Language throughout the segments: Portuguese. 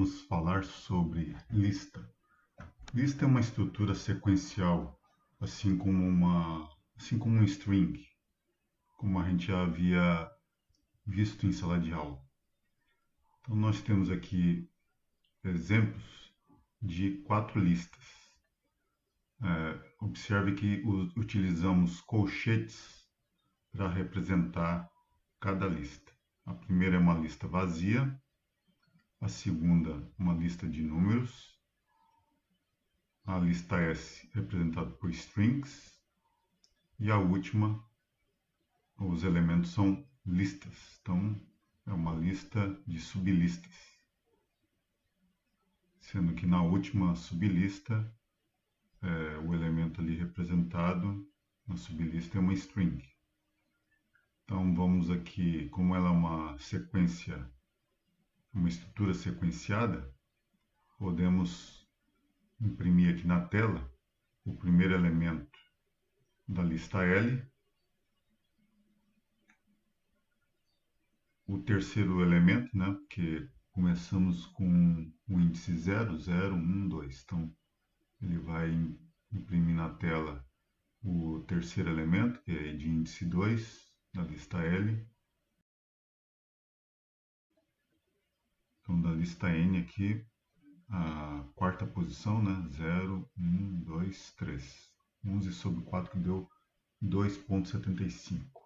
vamos falar sobre lista. Lista é uma estrutura sequencial, assim como um string, como a gente já havia visto em sala de aula. Então nós temos aqui exemplos de 4 listas. Observe que utilizamos colchetes para representar cada lista. A primeira é uma lista vazia, a segunda uma lista de números, a lista S representada por strings e a última, os elementos são listas, então é uma lista de sublistas, sendo que na última sublista o elemento ali representado na sublista é uma string. Então vamos aqui, como ela é uma sequência, uma estrutura sequenciada, podemos imprimir aqui na tela o primeiro elemento da lista L, o terceiro elemento, né, porque começamos com o índice 0, 0, 1, 2. Então, ele vai imprimir na tela o terceiro elemento, que é de índice 2, da lista L. Então, da lista N aqui, a quarta posição, né, 0, 1, 2, 3. 11 sobre 4, que deu 2,75.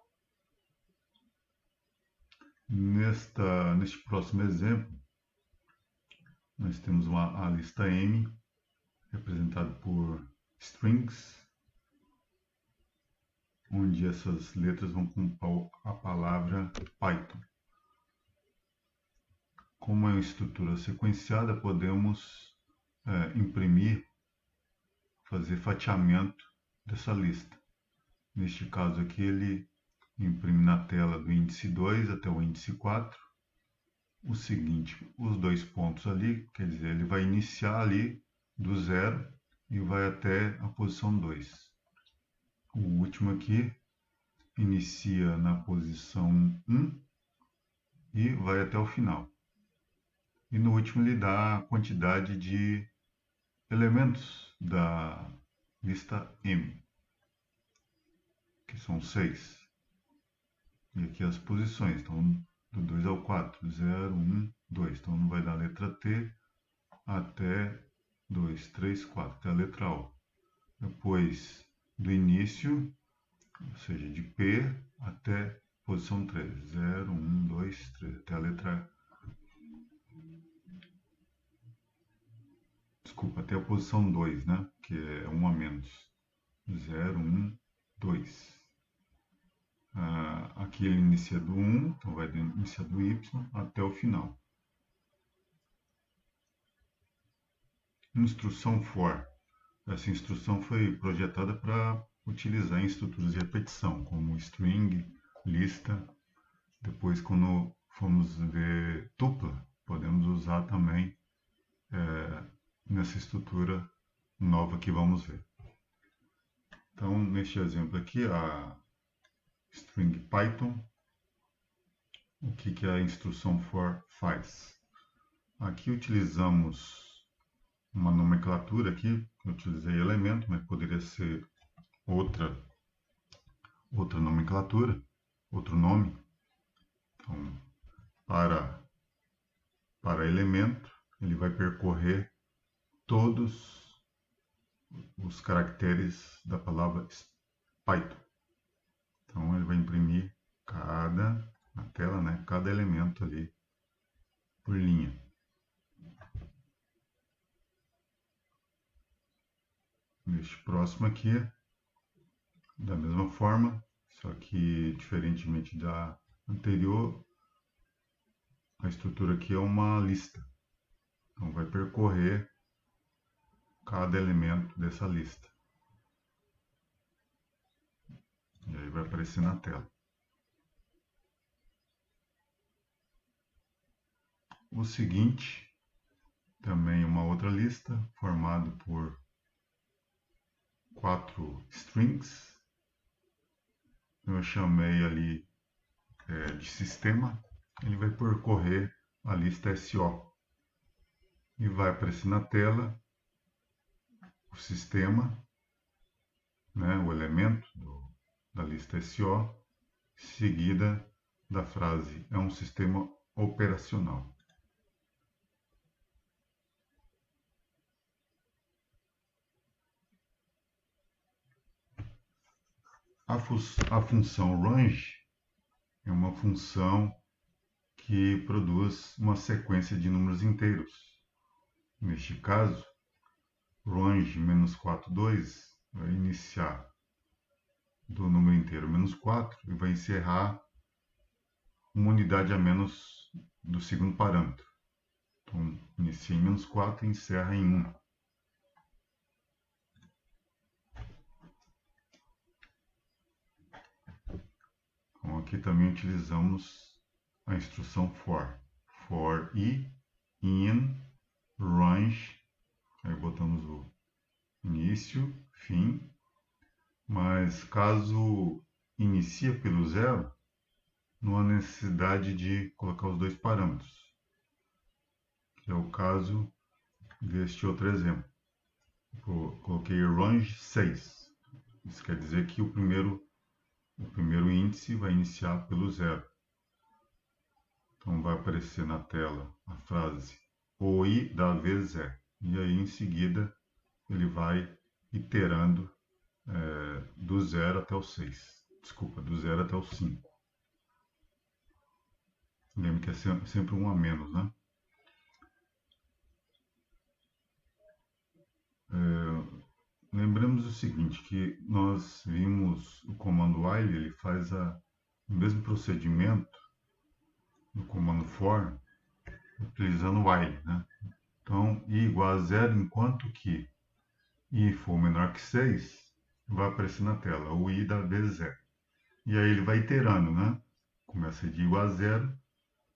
Neste próximo exemplo, nós temos a lista M, representada por strings, onde essas letras vão compor a palavra Python. Como é uma estrutura sequenciada, podemos imprimir, fazer fatiamento dessa lista. Neste caso aqui, ele imprime na tela do índice 2 até o índice 4 o seguinte: os 2 pontos ali, quer dizer, ele vai iniciar ali do 0 e vai até a posição 2. O último aqui inicia na posição 1 e vai até o final. E no último ele dá a quantidade de elementos da lista M, que são 6. E aqui as posições, então do 2 ao 4, 0, 1, 2. Então não vai dar a letra T até 2, 3, 4, até a letra O. Depois do início, ou seja, de P até posição 3, 0, 1, 2, 3, até a letra até a posição 2, né? Que é 1 a menos. 0, 1, 2. Aqui ele inicia do 1, então vai iniciar do Y até o final. Instrução for. Essa instrução foi projetada para utilizar em estruturas de repetição, como string, lista. Depois, quando formos ver tupla, podemos usar também nessa estrutura nova que vamos ver. Então, neste exemplo aqui, a string Python, o que a instrução for faz? Aqui utilizamos uma nomenclatura aqui, eu utilizei elemento, mas poderia ser outra nomenclatura, outro nome. Então, para elemento, ele vai percorrer todos os caracteres da palavra Python. Então, ele vai imprimir na tela, né, cada elemento ali por linha. Neste próximo aqui, da mesma forma, só que diferentemente da anterior, a estrutura aqui é uma lista. Então vai percorrer cada elemento dessa lista. E aí vai aparecer na tela. O seguinte, também uma outra lista, formada por 4 strings. Eu chamei ali de sistema. Ele vai percorrer a lista SO. e vai aparecer na tela o sistema, né, o elemento da lista SO, seguida da frase é um sistema operacional. A função range é uma função que produz uma sequência de números inteiros. Neste caso, range -42 vai iniciar do número inteiro menos 4 e vai encerrar uma unidade a menos do segundo parâmetro. Então, inicia em menos 4 e encerra em 1. Então, aqui também utilizamos a instrução for i, in, range, aí botamos o início, fim, mas caso inicie pelo zero, não há necessidade de colocar os dois parâmetros, que é o caso deste outro exemplo. Eu coloquei range 6, isso quer dizer que o primeiro índice vai iniciar pelo zero. Então vai aparecer na tela a frase o i da vez é, e aí em seguida ele vai iterando do 0 até o 6. Desculpa, do 0 até o 5. Lembra que é sempre um a menos, né? Lembramos o seguinte, que nós vimos o comando while, ele faz o mesmo procedimento no comando for, utilizando while, né? Então, i igual a 0, enquanto que i for menor que 6, vai aparecer na tela o i da vez é. E aí ele vai iterando, né? Começa de igual a 0,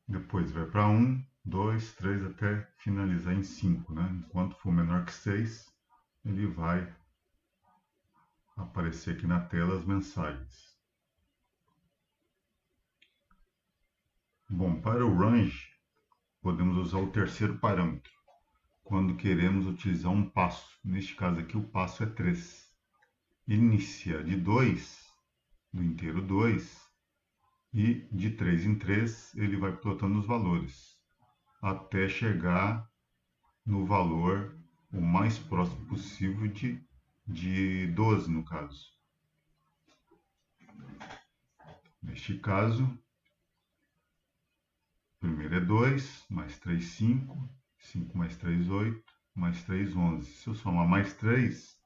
depois vai para 1, 2, 3, até finalizar em 5, né? Enquanto for menor que 6, ele vai aparecer aqui na tela as mensagens. Bom, para o range, podemos usar o terceiro parâmetro, quando queremos utilizar um passo. Neste caso aqui, o passo é 3. Inicia de 2, do inteiro 2, e de 3 em 3 ele vai plotando os valores, até chegar no valor o mais próximo possível de 12, no caso. Neste caso, primeiro é 2, mais 3, 5, 5 mais 3, 8, mais 3, 11. Se eu somar mais 3,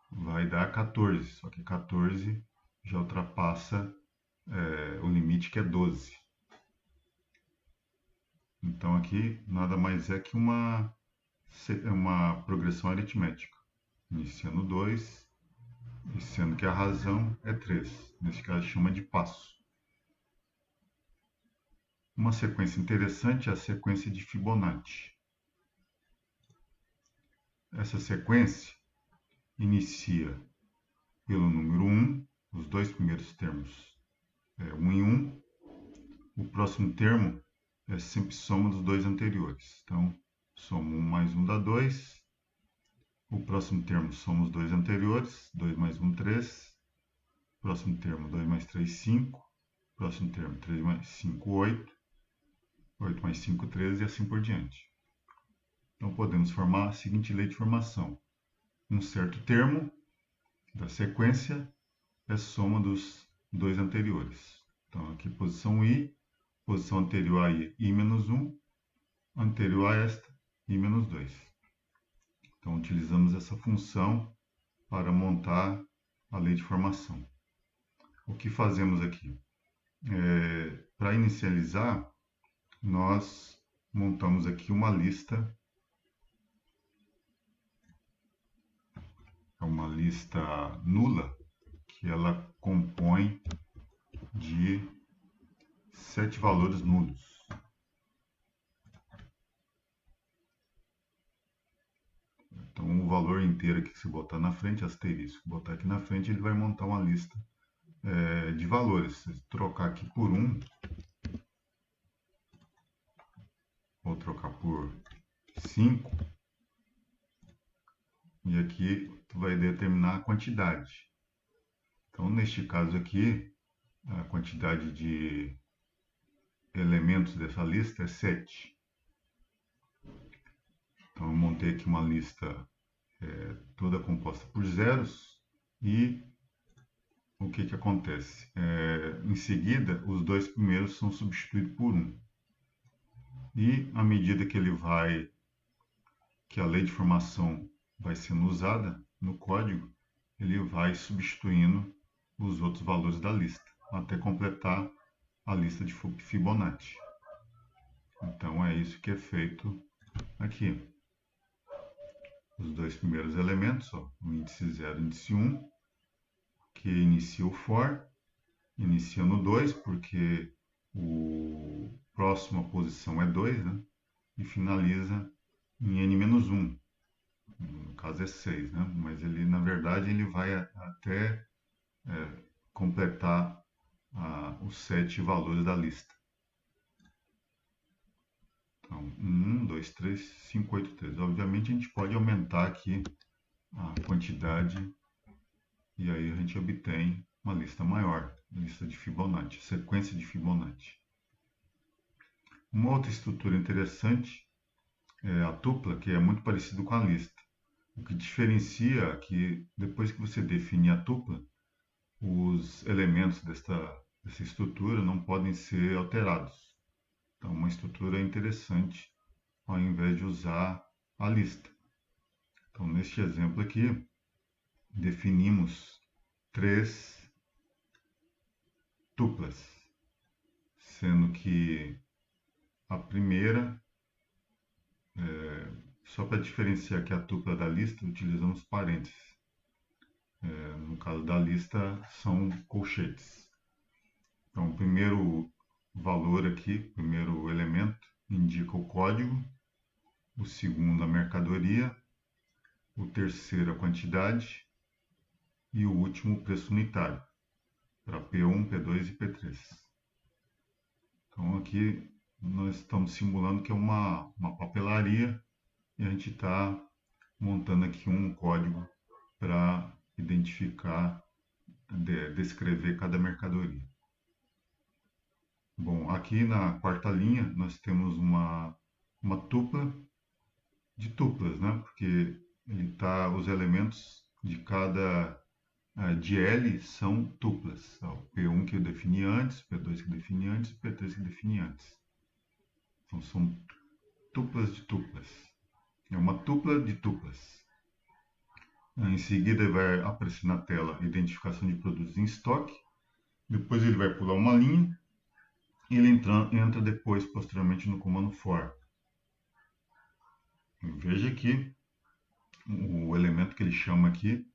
vai dar 14, só que 14 já ultrapassa o limite, que é 12. Então aqui nada mais é que uma progressão aritmética, iniciando 2, e sendo que a razão é 3. Nesse caso chama de passo. Uma sequência interessante é a sequência de Fibonacci. Essa sequência inicia pelo número 1, os dois primeiros termos é 1 em 1. O próximo termo é sempre soma dos dois anteriores. Então, soma 1 mais 1 dá 2. O próximo termo soma os dois anteriores. 2 mais 1, 3. Próximo termo, 2 mais 3, 5. Próximo termo, 3 mais 5, 8. 8 mais 5, 13 e assim por diante. Então, podemos formar a seguinte lei de formação. Um certo termo da sequência é soma dos dois anteriores. Então, aqui posição i, posição anterior a i menos 1, anterior a esta, i menos 2. Então, utilizamos essa função para montar a lei de formação. O que fazemos aqui? Para inicializar, nós montamos aqui uma lista, uma lista nula, que ela compõe de 7 valores nulos. Então, o valor inteiro aqui que se botar na frente, asterisco, botar aqui na frente, ele vai montar uma lista de valores. Se trocar aqui por 1, ou trocar por 5, E aqui tu vai determinar a quantidade. Então, neste caso aqui, a quantidade de elementos dessa lista é 7. Então, eu montei aqui uma lista toda composta por zeros e o que acontece? Em seguida, os dois primeiros são substituídos por um. E à medida que a lei de formação vai sendo usada no código, ele vai substituindo os outros valores da lista, até completar a lista de Fibonacci. Então é isso que é feito aqui. Os dois primeiros elementos, ó, o índice 0 e o índice 1, que inicia o for, inicia no 2, porque a próxima posição é 2, né? E finaliza em n-1. No caso é 6, né? Mas ele, na verdade, ele vai até completar os 7 valores da lista. Então, 1, 2, 3, 5, 8, 3. Obviamente, a gente pode aumentar aqui a quantidade e aí a gente obtém uma lista maior, lista de Fibonacci, sequência de Fibonacci. Uma outra estrutura interessante é a tupla, que é muito parecido com a lista. O que diferencia é que depois que você define a tupla, os elementos dessa estrutura não podem ser alterados. Então, uma estrutura interessante ao invés de usar a lista. Então, neste exemplo aqui, definimos 3 tuplas, sendo que a primeira, só para diferenciar aqui a tupla da lista, utilizamos parênteses. No caso da lista, são colchetes. Então, o primeiro valor aqui, o primeiro elemento, indica o código, o segundo a mercadoria, o terceiro a quantidade e o último o preço unitário, para P1, P2 e P3. Então aqui nós estamos simulando que é uma papelaria e a gente está montando aqui um código para identificar, descrever cada mercadoria. Bom, aqui na quarta linha nós temos uma tupla de tuplas, né? Porque os elementos de cada de L são tuplas. O P1 que eu defini antes, P2 que eu defini antes, P3 que eu defini antes. Então são tuplas de tuplas. É uma tupla de tuplas. Em seguida vai aparecer na tela identificação de produtos em estoque. Depois ele vai pular uma linha e ele entra depois, posteriormente, no comando for. Veja que o elemento que ele chama aqui,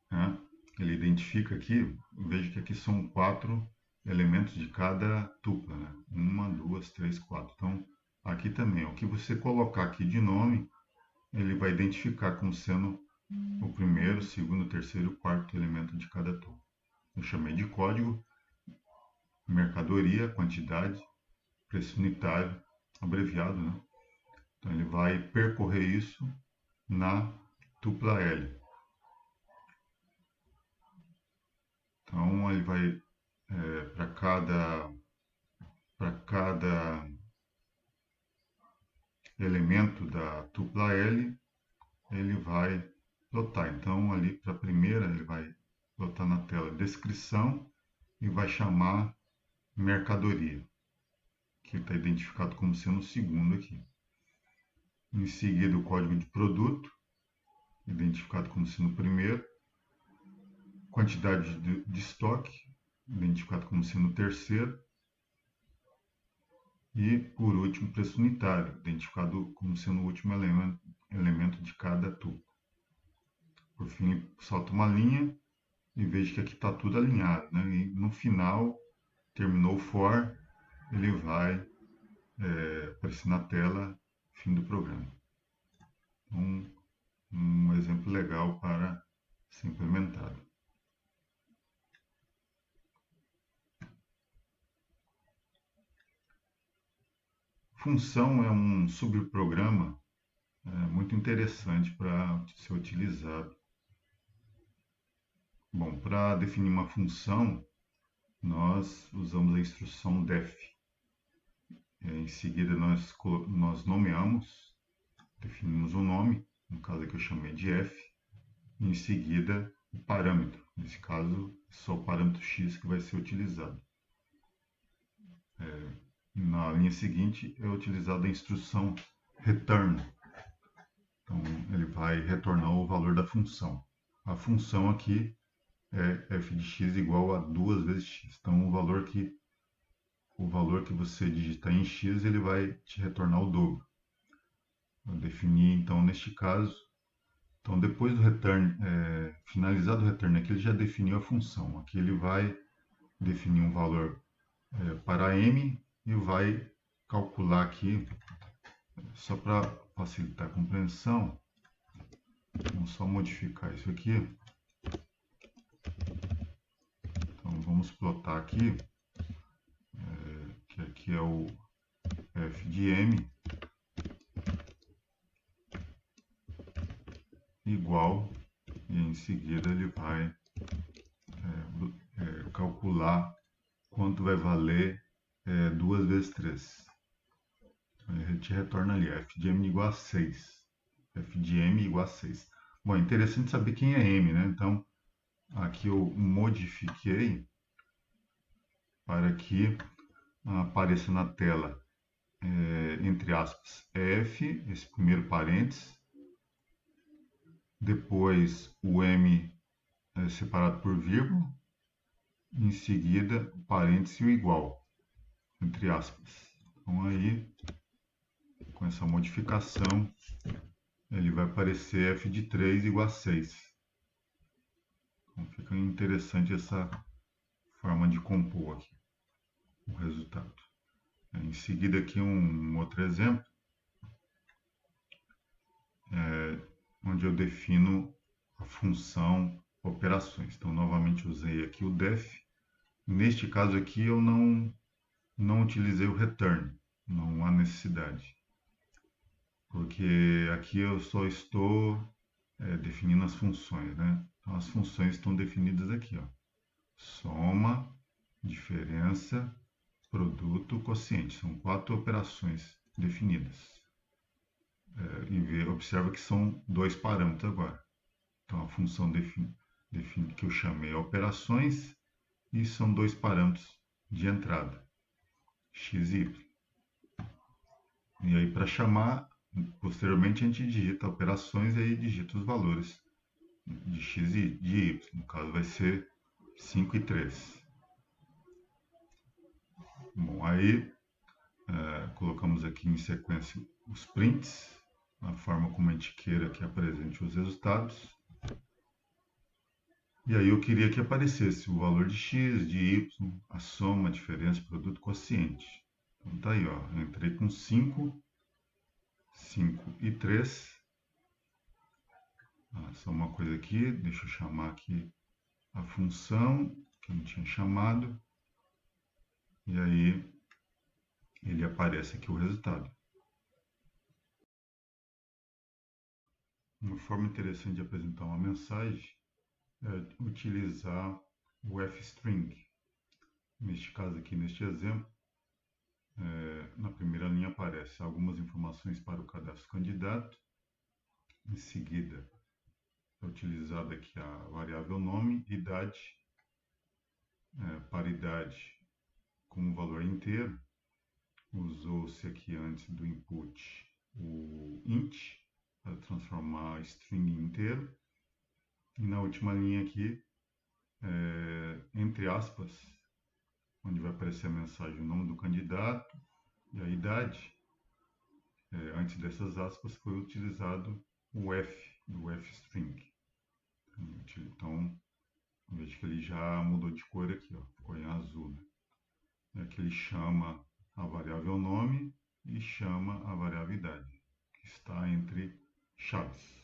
né, ele identifica aqui, veja que aqui são 4 elementos de cada tupla, né? 1, 2, 3, 4. Então, aqui também, o que você colocar aqui de nome, ele vai identificar como sendo o primeiro, segundo, terceiro e quarto elemento de cada tupla. Eu chamei de código, mercadoria, quantidade, preço unitário, abreviado, né? Então, ele vai percorrer isso na tupla L. Então, ele vai para cada elemento da tupla L, ele vai plotar. Então, ali para a primeira, ele vai plotar na tela descrição e vai chamar mercadoria, que está identificado como sendo o segundo aqui. Em seguida, o código de produto, identificado como sendo o primeiro. Quantidade de estoque, identificado como sendo o terceiro. E, por último, preço unitário, identificado como sendo o último elemento de cada tupla. Por fim, solta uma linha e veja que aqui está tudo alinhado, né? E no final, terminou o for, ele vai aparecer na tela fim do programa. Um exemplo legal para ser implementado. Função é um subprograma muito interessante. interessante para ser utilizado. Bom, para definir uma função, nós usamos a instrução def. Em seguida, nós nomeamos, definimos um nome, no caso aqui eu chamei de f, e em seguida o parâmetro. Nesse caso, é só o parâmetro x que vai ser utilizado. Na linha seguinte é utilizada a instrução return. Então, ele vai retornar o valor da função. A função aqui é f de x igual a 2 vezes x. Então, o valor que você digitar em x, ele vai te retornar o dobro. Eu defini, então, neste caso, então depois do return, finalizado o return aqui, ele já definiu a função. Aqui ele vai definir um valor para m e vai calcular aqui, só para facilitar a compreensão, vamos só modificar isso aqui. Então vamos plotar aqui, que aqui é o f de m igual, e em seguida ele vai calcular quanto vai valer 2 vezes 3. Ele te retorna ali, f de m igual a 6. f de m igual a 6. Bom, é interessante saber quem é m, né? Então, aqui eu modifiquei para que apareça na tela, entre aspas, f, esse primeiro parênteses, depois o m separado por vírgula, em seguida o parênteses e o igual, entre aspas. Então aí, com essa modificação, ele vai aparecer f de 3 igual a 6. Então fica interessante essa forma de compor aqui o resultado. Em seguida aqui um outro exemplo, onde eu defino a função operações. Então novamente usei aqui o def. Neste caso aqui eu não utilizei o return, não há necessidade, porque aqui eu só estou definindo as funções, né? Então as funções estão definidas aqui, ó. Soma, diferença, produto, quociente. São 4 operações definidas. E observa que são 2 parâmetros agora. Então a função que eu chamei operações, e são 2 parâmetros de entrada, x e y. E aí para chamar, posteriormente a gente digita operações e aí digita os valores de x e de y. No caso vai ser 5 e 3. Bom, aí colocamos aqui em sequência os prints, na forma como a gente queira que apresente os resultados. E aí eu queria que aparecesse o valor de x, de y, a soma, a diferença, produto, quociente. Então tá aí, ó, eu entrei com 5, 5 e 3. Só uma coisa aqui, deixa eu chamar aqui a função que eu não tinha chamado. E aí ele aparece aqui o resultado. Uma forma interessante de apresentar uma mensagem é utilizar o f-string. Neste caso aqui, neste exemplo, na primeira linha aparece algumas informações para o cadastro candidato. Em seguida, é utilizada aqui a variável nome, idade, para idade como valor inteiro. Usou-se aqui antes do input o int, para transformar a string em inteiro. E na última linha aqui, entre aspas, onde vai aparecer a mensagem, o nome do candidato e a idade, antes dessas aspas foi utilizado o f, do f-string. Então, veja que ele já mudou de cor aqui, ó, ficou em azul. Né? Aqui ele chama a variável nome e chama a variável idade, que está entre chaves.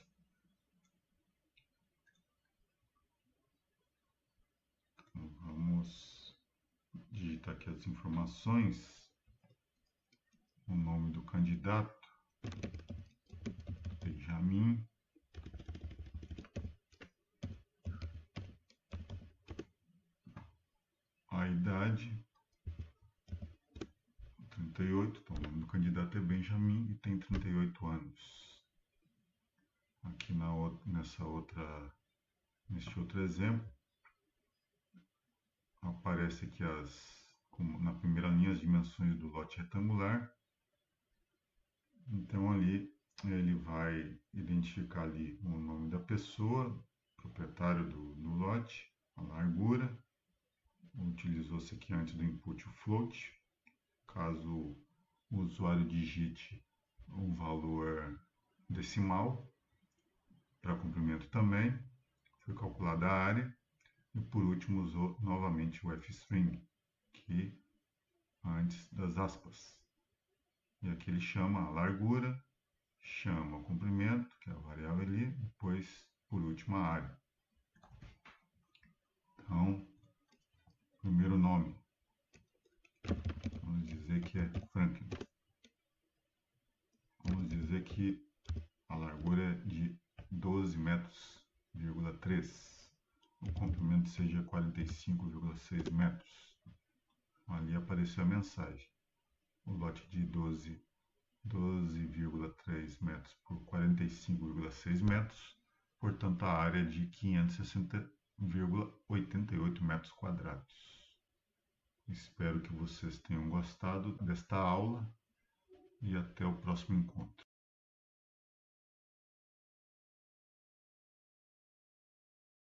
Então, vamos digitar aqui as informações. O nome do candidato, Benjamin. Benjamin e tem 38 anos. Aqui neste outro exemplo, aparece aqui na primeira linha as dimensões do lote retangular. Então ali ele vai identificar ali o nome da pessoa, proprietário do lote, a largura. Utilizou-se aqui antes do input o float. Caso o usuário digite um valor decimal, para comprimento também, foi calculada a área. E por último usou novamente o fstring, que antes das aspas. E aqui ele chama a largura, chama o comprimento, que é a variável ali, depois, por último, a área. Então, primeiro nome, vamos dizer que é Franklin. Vamos dizer que a largura é de 12 metros,3. O comprimento seja 45,6 metros. Ali apareceu a mensagem. O lote de 12,3 metros por 45,6 metros, portanto a área é de 560,88 metros quadrados. Espero que vocês tenham gostado desta aula e até o próximo encontro.